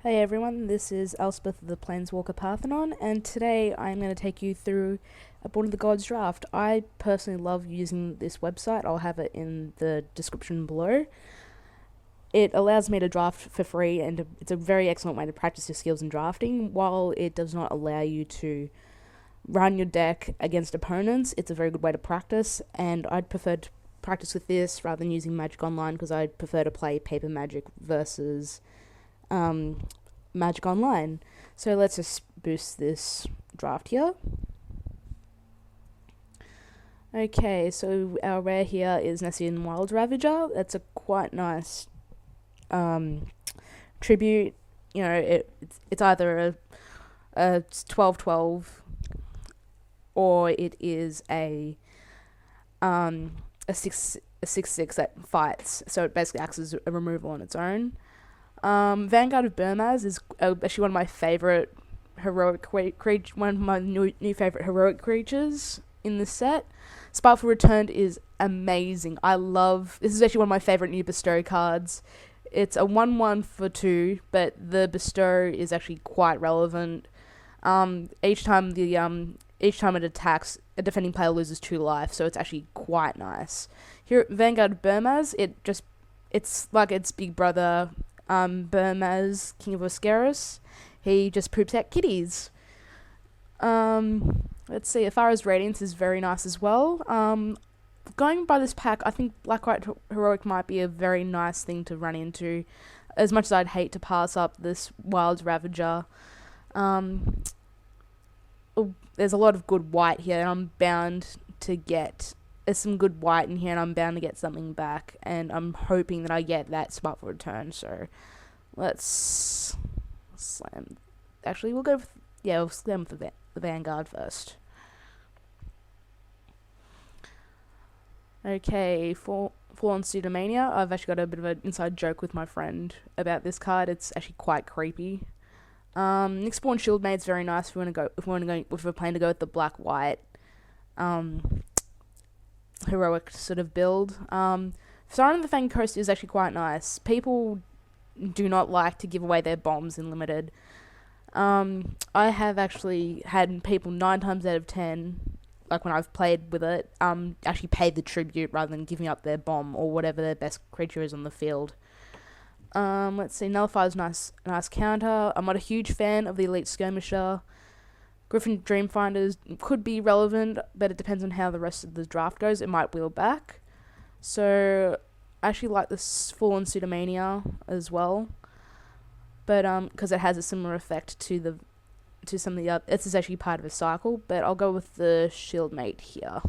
Hey everyone, this is Elspeth of the Planeswalker Pantheon, and today I'm going to take you through a Born of the Gods draft. I personally love using this website. I'll have it in the description below. It allows me to draft for free, and it's a very excellent way to practice your skills in drafting. While it does not allow you to run your deck against opponents, it's a very good way to practice, and I'd prefer to practice with this rather than using Magic Online because I'd prefer to play Paper Magic versus Magic Online. So let's just boost this draft here. Okay, so our rare here is Nessian Wild Ravager. That's a quite nice tribute. You know, it's either a 12/12 or it is a 6/6 that fights. So it basically acts as a removal on its own. Vanguard of Burmaz is actually one of my favorite heroic one of my new favorite heroic creatures in this set. Spiteful Returned is amazing. This is actually one of my favorite new bestow cards. It's a 1/1 for 2, but the bestow is actually quite relevant. Each time it attacks, a defending player loses 2 life, so it's actually quite nice. Here at Vanguard of Burmaz, it's like its big brother, Burmaz, King of Oscaris. He just poops out kitties. Let's see, Afara's Radiance is very nice as well. Going by this pack, I think Black White Heroic might be a very nice thing to run into, as much as I'd hate to pass up this Wild Ravager. There's a lot of good white here, and I'm bound to get... There's some good white in here, and I'm bound to get something back, and I'm hoping that I get that Spiteful Return, so let's slam... Actually, we'll slam with the Vanguard first. Okay, Fallen Pseudomania. I've actually got a bit of an inside joke with my friend about this card. It's actually quite creepy. Nyxborn Shieldmaid's very nice if we're planning to go with the black-white heroic sort of build. Siren of the Fanged Coast is actually quite nice. People do not like to give away their bombs in limited. I have actually had people 9 times out of 10, like when I've played with it, actually pay the tribute rather than giving up their bomb or whatever their best creature is on the field. Let's see, Nullifier's nice counter. I'm not a huge fan of the Elite Skirmisher. Griffin Dreamfinders could be relevant, but it depends on how the rest of the draft goes. It might wheel back. So I actually like this Fallen Pseudomania as well, but because it has a similar effect to some of the other. This is actually part of a cycle, but I'll go with the Shieldmate here.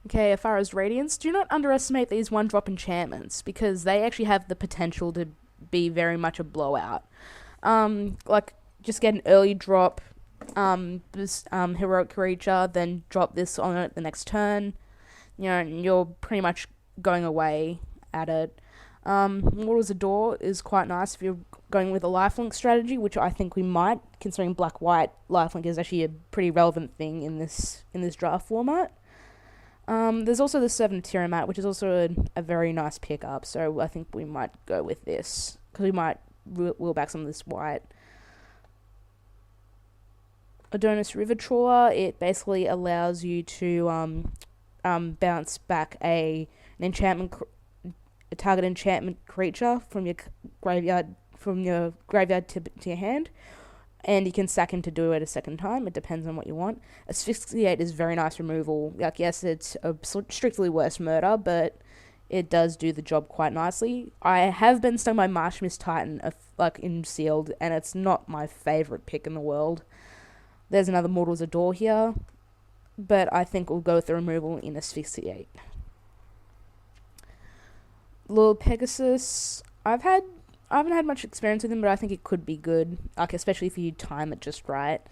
Okay, Afara's Radiance. Do not underestimate these 1-drop enchantments, because they actually have the potential to be very much a blowout. Like, just get an early drop, heroic creature, then drop this on it the next turn. You know, you're pretty much going away at it. Mortal's Adore is quite nice if you're going with a lifelink strategy, which I think we might, considering black-white lifelink is actually a pretty relevant thing in this draft format. There's also the 7 Tiamat, which is also a very nice pickup, so I think we might go with this, because we might wheel back some of this white. Adonis River Trawler, it basically allows you to bounce back a target enchantment creature from your graveyard to your hand, and you can sack him to do it a second time. It depends on what you want. Asphyxiate is very nice removal. Like, yes, it's a strictly worse murder, but it does do the job quite nicely. I have been stung by Marshmist Titan in Sealed, and it's not my favourite pick in the world. There's another Mortal's Adore here, but I think we'll go with the removal in Asphyxiate. Lord Pegasus, I haven't had much experience with him, but I think it could be good, like especially if you time it just right.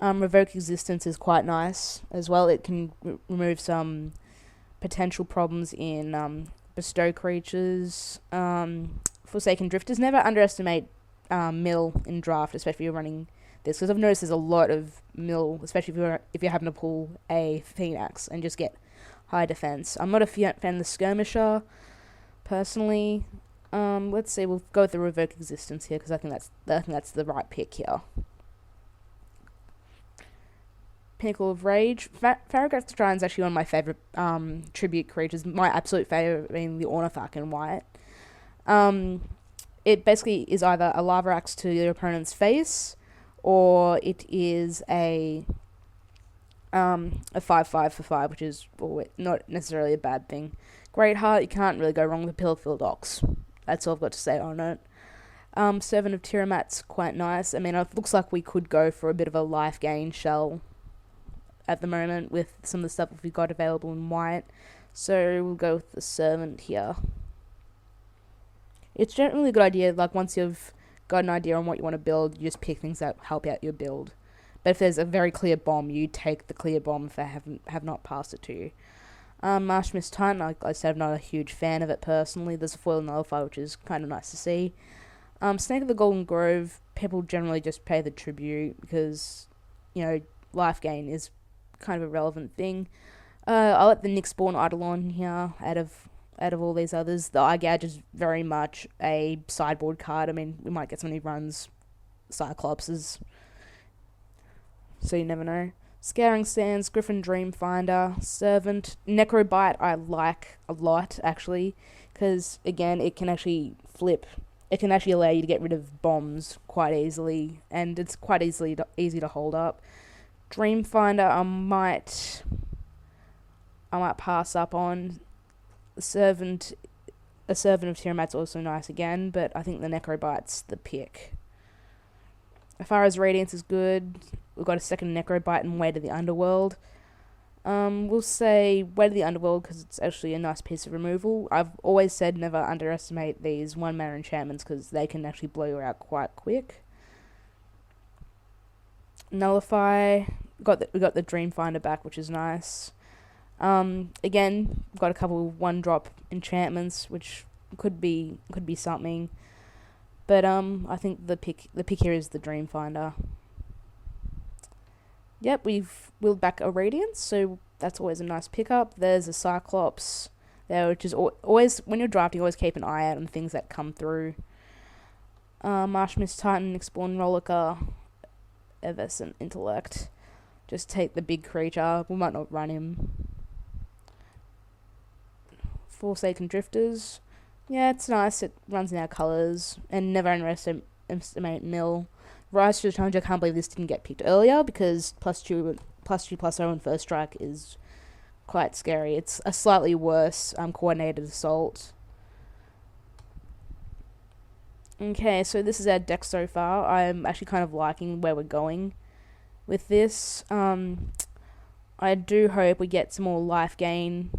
Revoke Existence is quite nice as well. It can remove some potential problems in bestow creatures. Forsaken Drifters, never underestimate mill in draft, especially if you're running this, because I've noticed there's a lot of mill, especially if you're having to pull a Phoenix and just get high defense. I'm not a fan of the Skirmisher, personally. Let's see, we'll go with the Revoke Existence here, because I think that's the right pick here. Pinnacle of Rage. Farragrath's Giant is actually one of my favourite tribute creatures. My absolute favourite being the Ornitharch in white. It basically is either a Lava Axe to your opponent's face, or it is a 5/5 for 5, which is not necessarily a bad thing. Great Heart, you can't really go wrong with Pillarfield Ox. That's all I've got to say on it. Servant of Tiamat's quite nice. I mean, it looks like we could go for a bit of a life gain shell at the moment with some of the stuff we've got available in white. So we'll go with the Servant here. It's generally a good idea, like once you've got an idea on what you want to build, you just pick things that help out your build. But if there's a very clear bomb, you take the clear bomb if they have not passed it to you. Marshmist Titan, like I said, I'm not a huge fan of it personally. There's a foil nullifier, which is kind of nice to see. Snake of the Golden Grove, people generally just pay the tribute because, life gain is kind of a relevant thing. I like the Nyxborn Eidolon here out of all these others. The Eye Gouge is very much a sideboard card. I mean, we might get someone who runs Cyclopses, so you never know. Scouring Sands, Griffin Dreamfinder, Servant, Necrobite I like a lot, actually, because, again, it can actually flip. It can actually allow you to get rid of bombs quite easily, and it's quite easy to hold up. Dreamfinder I might pass up on. A Servant of Tiamat's also nice again, but I think the Necrobite's the pick. As far as Radiance is good, we've got a second Necrobite and Way to the Underworld. We'll say Way to the Underworld because it's actually a nice piece of removal. I've always said never underestimate these 1-mana enchantments because they can actually blow you out quite quick. Nullify, we got the Dreamfinder back, which is nice. Again, we've got a couple of 1-drop enchantments, which could be something. But I think the pick here is the Dreamfinder. Yep, we've wheeled back a Radiance, so that's always a nice pickup. There's a Cyclops there, which is always, when you're drafting, always keep an eye out on things that come through. Marshmist Titan, Explore Rollicker, Evanescent Intellect. Just take the big creature. We might not run him. Forsaken Drifters. Yeah, it's nice. It runs in our colours. And never underestimate Mill. Rise to the Challenge. I can't believe this didn't get picked earlier because +2/+0 and First Strike is quite scary. It's a slightly worse coordinated assault. Okay, so this is our deck so far. I'm actually kind of liking where we're going with this. I do hope we get some more life gain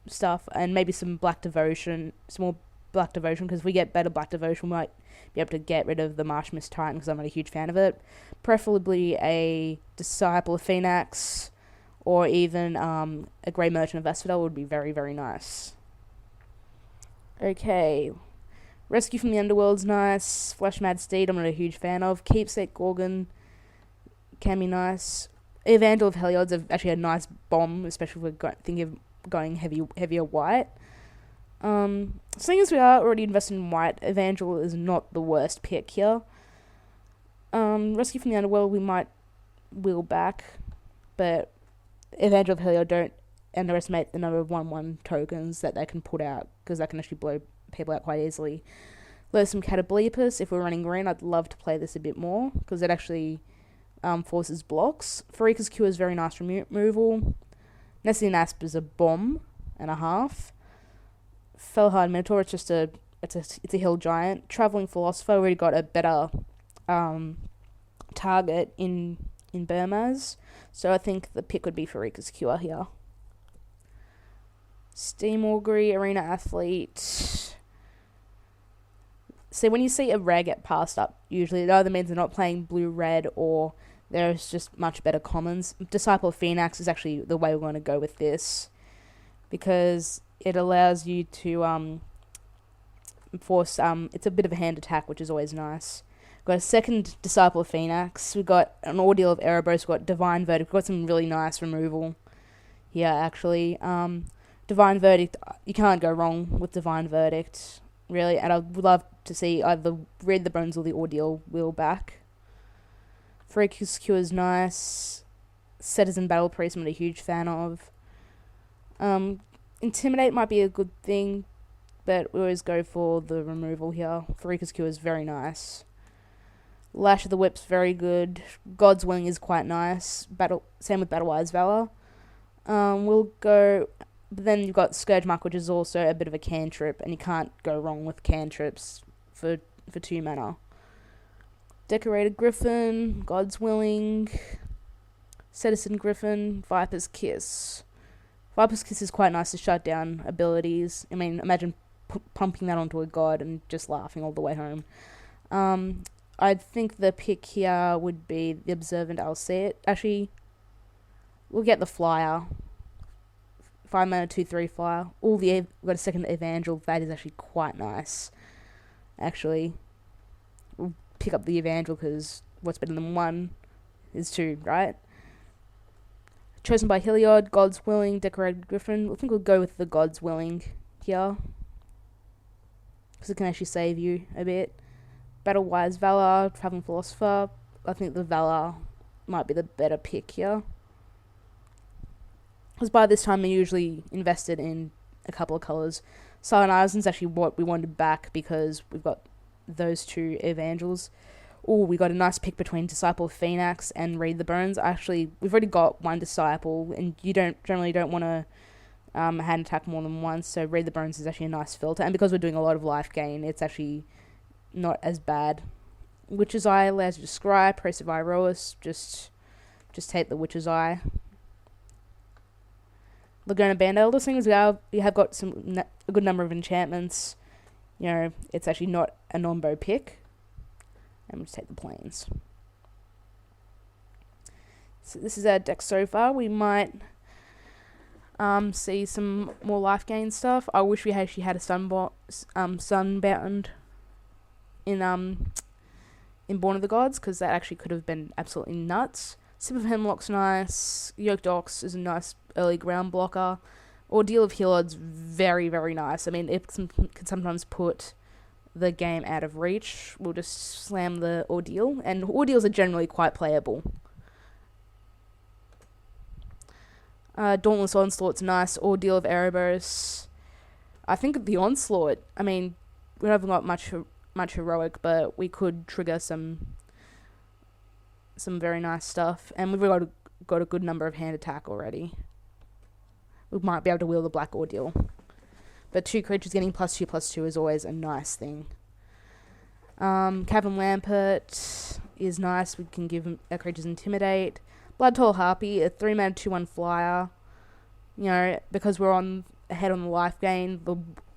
stuff and maybe some Black Devotion, because if we get better Black Devotion, we might be able to get rid of the Marshmist Titan because I'm not a huge fan of it. Preferably a Disciple of Phoenix or even a Grey Merchant of Asphodel would be very, very nice. Okay. Rescue from the Underworld's nice. Flash Mad Steed, I'm not a huge fan of. Keepsake Gorgon can be nice. Evangel of Heliod's actually a nice bomb, especially if we're thinking of going heavier white. Seeing as we are already invested in white, Evangel is not the worst pick here. Rescue from the Underworld we might wheel back, but Evangel of Heliod, don't underestimate the number of 1/1 tokens that they can put out, because that can actually blow people out quite easily. Loathsome Catoblepus, if we're running green, I'd love to play this a bit more, because it actually forces blocks. Farika's Cure is very nice removal. Nessian Asp is a bomb and a half. Felhard Minotaur, it's a hill giant. Traveling Philosopher, we already got a better target in Burmaz, so I think the pick would be Farika's Cure here. Steam Augury, Arena Athlete. So when you see a rare get passed up, usually it either means they're not playing blue-red or there's just much better commons. Disciple of Phoenix is actually the way we're going to go with this, because it allows you to force... it's a bit of a hand attack, which is always nice. We've got a second Disciple of Phoenix. We've got an Ordeal of Erebos. We've got Divine Verdict. We've got some really nice removal here, actually. Divine Verdict, you can't go wrong with Divine Verdict, really, and I would love to see either Read the Bones or the Ordeal wheel back. Freakus Cure is nice. Citizen Battle Priest I'm not a huge fan of. Intimidate might be a good thing, but we always go for the removal here. Freakus Cure is very nice. Lash of the Whip's very good. God's Willing is quite nice. Same with Battle-Wise Valor. We'll go... But then you've got Scourge Mark, which is also a bit of a cantrip, and you can't go wrong with cantrips for 2 mana. Decorated Griffin, God's Willing, Citizen Griffin, Viper's Kiss. Viper's Kiss is quite nice to shut down abilities. I mean, imagine pumping that onto a god and just laughing all the way home. I think the pick here would be the Observant Alseid. Actually, we'll get the Flyer. 5 mana, 2/3 flyer. We've got a second Evangel. That is actually quite nice. Actually, we'll pick up the Evangel because what's better than 1 is 2, right? Chosen by Heliod, God's Willing, Decorated Griffin. I think we'll go with the God's Willing here because it can actually save you a bit. Battle-Wise Valor, Traveling Philosopher. I think the Valor might be the better pick here. Because by this time, I'm usually invested in a couple of colours. Silent Island's actually what we wanted back because we've got those 2 Evangels. Oh, we got a nice pick between Disciple of Phoenix and Read the Bones. Actually, we've already got 1 Disciple, and you generally don't want to hand attack more than once, so Read the Bones is actually a nice filter. And because we're doing a lot of life gain, it's actually not as bad. Witch's Eye allows you to scry. Praesive Iroas, just take the Witch's Eye. Laguna Band Elder, seeing as we have got a good number of enchantments, it's actually not a non-bow pick. And we'll just take the planes. So this is our deck so far. We might see some more life gain stuff. I wish we actually had a Sunbound in Born of the Gods, because that actually could have been absolutely nuts. Sip of Hemlock's nice. Yoked Ox is a nice early ground blocker. Ordeal of Heliod's very, very nice. I mean, it can sometimes put the game out of reach. We'll just slam the Ordeal, and Ordeals are generally quite playable. Dauntless Onslaught's nice. Ordeal of Erebos. I think the Onslaught, I mean, we haven't got much heroic, but we could trigger some very nice stuff, and we've got a good number of hand attack already. We might be able to wheel the Black Ordeal, but 2 creatures getting +2/+2 is always a nice thing. Cavern Lampert is nice. We can give our creatures Intimidate. Blood Toll Harpy, a 3 mana 2/1 flyer. Because we're ahead on the life gain,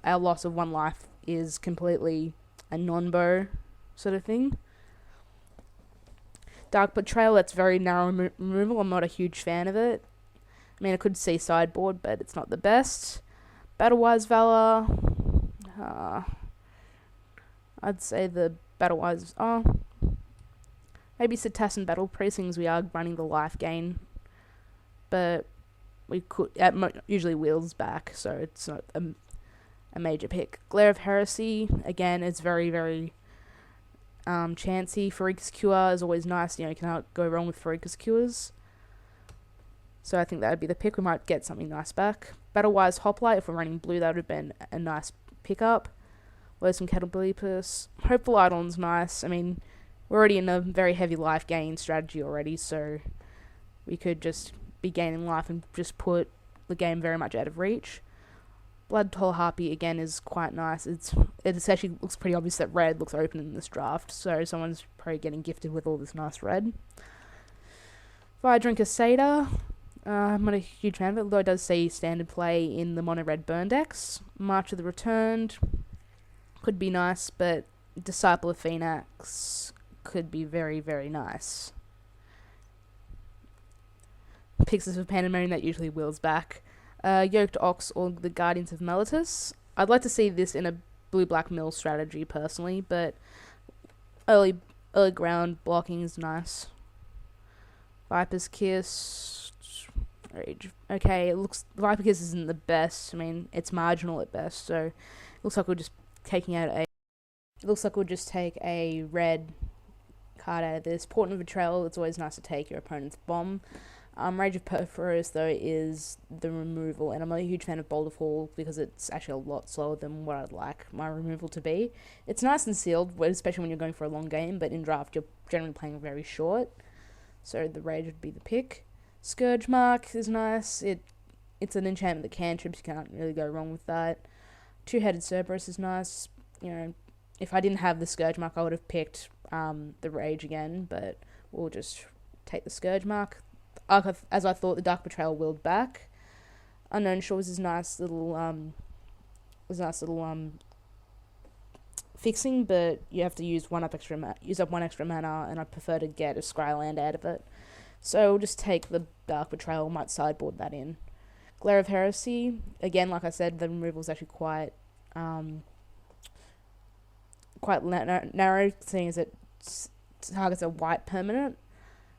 our loss of 1 life is completely a non-bow sort of thing. Dark Betrayal, that's very narrow removal. I'm not a huge fan of it. I mean, I could see sideboard, but it's not the best. Battle-Wise Valor. I'd say the Battle-Wise... maybe Cetacean Battle Priest, since we are running the life gain. But we could... usually wheels back, so it's not a major pick. Glare of Heresy, again, it's very, very... chancy. Farika's Cure is always nice. You cannot go wrong with Farika's Cures. So I think that would be the pick. We might get something nice back. Battle-Wise Hoplite, if we're running blue, that would have been a nice pickup. Loathsome Catobleepus. Hopeful Eidolon's nice. I mean, we're already in a very heavy life gain strategy already, so we could just be gaining life and just put the game very much out of reach. Blood Toll Harpy, again, is quite nice. It actually looks pretty obvious that red looks open in this draft, so someone's probably getting gifted with all this nice red. Fire Drinker Satyr, I'm not a huge fan of it, although it does see standard play in the mono red burn decks. March of the Returned could be nice, but Disciple of Phoenix could be very, very nice. Pixis of Pandemonium, that usually wheels back. Yoked Ox or the Guardians of Meletus. I'd like to see this in a blue-black mill strategy, personally, but early ground blocking is nice. Viper's Kiss. Rage. Okay, it looks Viper Kiss isn't the best. I mean, it's marginal at best. So it looks like we're just taking out a. It looks like we'll just take a red card out of this. Portent of Betrayal. It's always nice to take your opponent's bomb. Rage of Perforos, though, is the removal, and I'm not a huge fan of Boulder Fall because it's actually a lot slower than what I'd like my removal to be. It's nice and sealed, especially when you're going for a long game, but in draft you're generally playing very short, so the Rage would be the pick. Scourge Mark is nice. It's an enchantment that cantrips, you can't really go wrong with that. Two-Headed Cerberus is nice. You know, if I didn't have the Scourge Mark, I would have picked the Rage again, but we'll just take the Scourge Mark. As I thought, the Dark Betrayal willed back. Unknown Shores is nice little fixing, but you have to use use up one extra mana, and I prefer to get a Scryland out of it. So we'll just take the Dark Betrayal, might sideboard that in. Glare of Heresy, again, like I said, the removal is actually quite narrow, seeing as it targets a white permanent,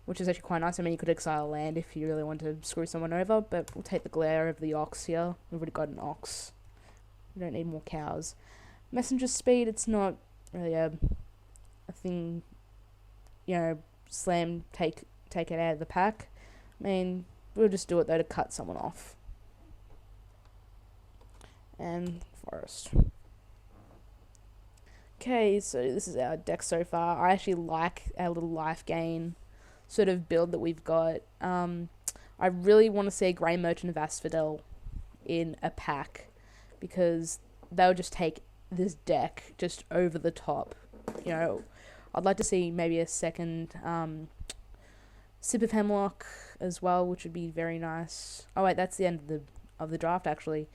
which is actually quite nice. I mean, you could exile a land if you really want to screw someone over, but we'll take the Glare of the Ox here. We've already got an Ox. We don't need more cows. Messenger Speed, it's not really a thing, you know, slam, take it out of the pack. I mean, we'll just do it, though, to cut someone off. And Forest. Okay, so this is our deck so far. I actually like our little life gain sort of build that we've got. I really want to see a Grey Merchant of Asphodel in a pack, because they'll just take this deck just over the top. You know, I'd like to see maybe a second Sip of Hemlock as well, which would be very nice. Oh wait, that's the end of the draft actually.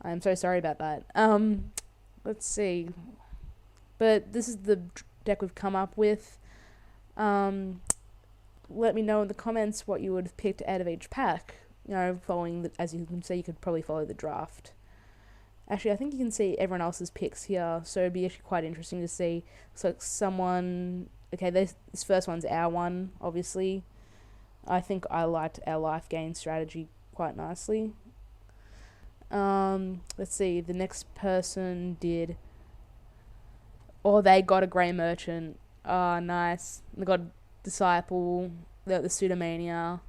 I'm so sorry about that. Let's see. But this is the deck we've come up with. Let me know in the comments what you would have picked out of each pack. You know, as you can see, you could probably follow the draft. Actually, I think you can see everyone else's picks here, so it'd be actually quite interesting to see. Looks like someone. Okay, this first one's our one, obviously. I think I liked our life gain strategy quite nicely. Let's see, the next person did. Oh, they got a Grey Merchant. Oh, nice. They got Disciple, the Pseudomania.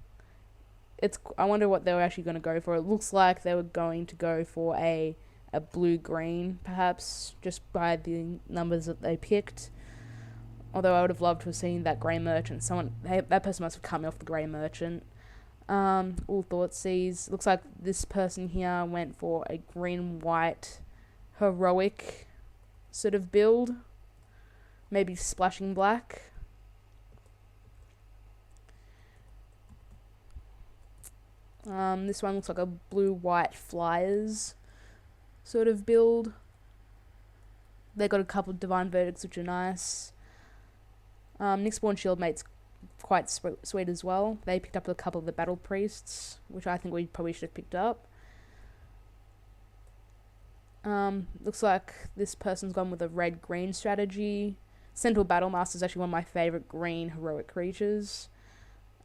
I wonder what they were actually going to go for. It looks like they were going to go for a blue-green, perhaps, just by the numbers that they picked. Although I would have loved to have seen that Grey Merchant. That person must have come off the Grey Merchant. All Thoughtseize. Looks like this person here went for a green-white heroic sort of build. Maybe splashing black. This one looks like a blue-white Flyers sort of build. They got a couple of Divine Verdicts, which are nice. Nyxborn Shieldmate's quite sweet as well. They picked up a couple of the Battle Priests, which I think we probably should have picked up. Looks like this person's gone with a red-green strategy. Centaur Battlemaster is actually one of my favourite green heroic creatures.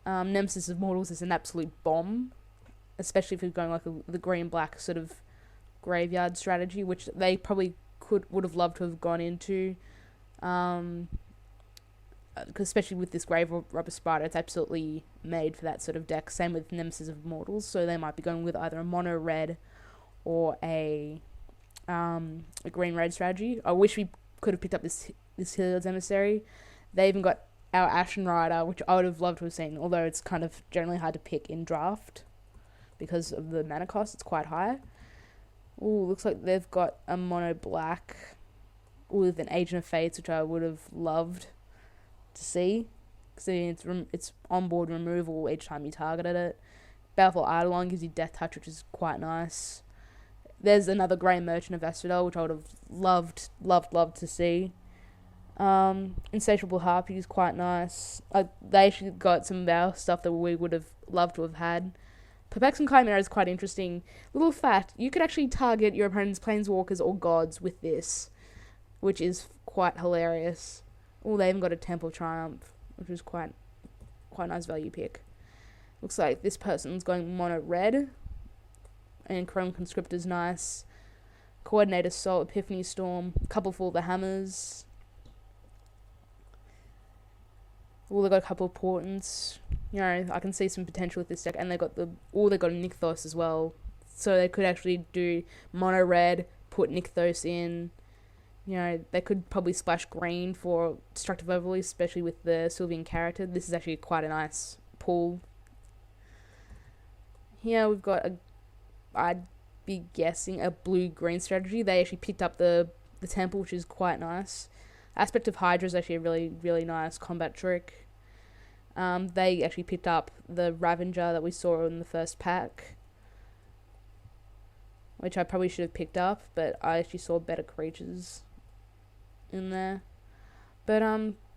Nemesis of Mortals is an absolute bomb, especially if you're going like the green-black sort of graveyard strategy, which they probably would have loved to have gone into. Especially with this Grave Robber Spider, it's absolutely made for that sort of deck. Same with Nemesis of Mortals, so they might be going with either a mono red or a green-red strategy. I wish we could have picked up this Healer's Emissary. They even got our Ashen Rider, which I would have loved to have seen, although it's kind of generally hard to pick in draft because of the mana cost. It's quite high. Ooh, looks like they've got a mono black with an Agent of Fates, which I would have loved to see. Because it's onboard removal each time you targeted it. Baleful Eidolon gives you Death Touch, which is quite nice. There's another Grey Merchant of Asphodel, which I would have loved to see. Insatiable Harpy is quite nice. They actually got some of our stuff that we would have loved to have had. Perplexing Chimera is quite interesting. Little fact, you could actually target your opponent's Planeswalkers or Gods with this, which is quite hilarious. Oh, they even got a Temple of Triumph, which was quite nice value pick. Looks like this person's going mono red. And Chrome Conscriptor's nice. Coordinator Soul, Epiphany Storm, couple for all the hammers. They got a couple of portents. You know, I can see some potential with this deck. And they got a Nykthos as well. So they could actually do mono red, put Nykthos in. You know, they could probably splash green for Destructive Overlay, especially with the Sylvian character. This is actually quite a nice pull. Here we've got I'd be guessing a blue-green strategy. They actually picked up the temple, which is quite nice. Aspect of Hydra is actually a really, really nice combat trick. They actually picked up the Ravager that we saw in the first pack, which I probably should have picked up, but I actually saw better creatures in there. But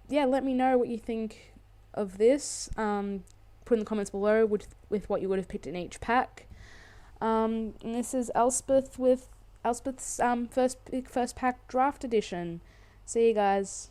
yeah, let me know what you think of this. Put in the comments below with what you would have picked in each pack. And this is Elspeth with Elspeth's first pack draft edition. See you guys.